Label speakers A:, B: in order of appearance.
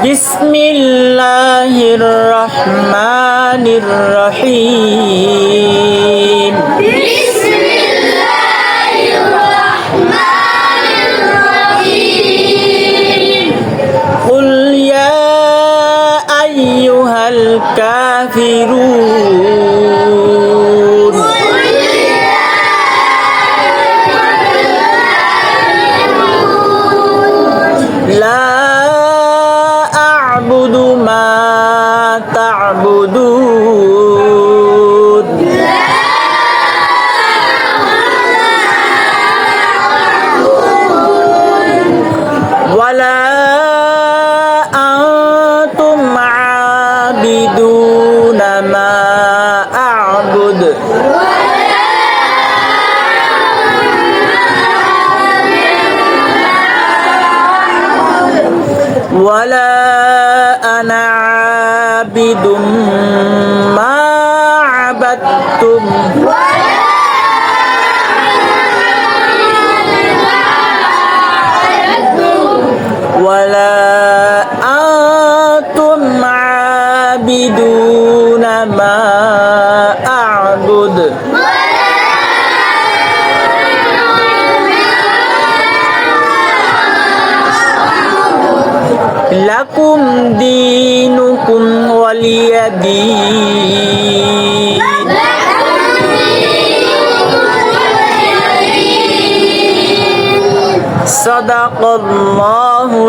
A: بسم الله الرحمن الرحيم
B: بسم الله الرحمن الرحيم
A: قل يا أيها الكافرون
B: قل يا
A: لا أعبد ما تعبدون ولا أنتم عابدون ما أعبد ولا أنا عابد ما عبدتم ولا أنتم عابدون ما أعبد لكم دينكم ولي دين صدق الله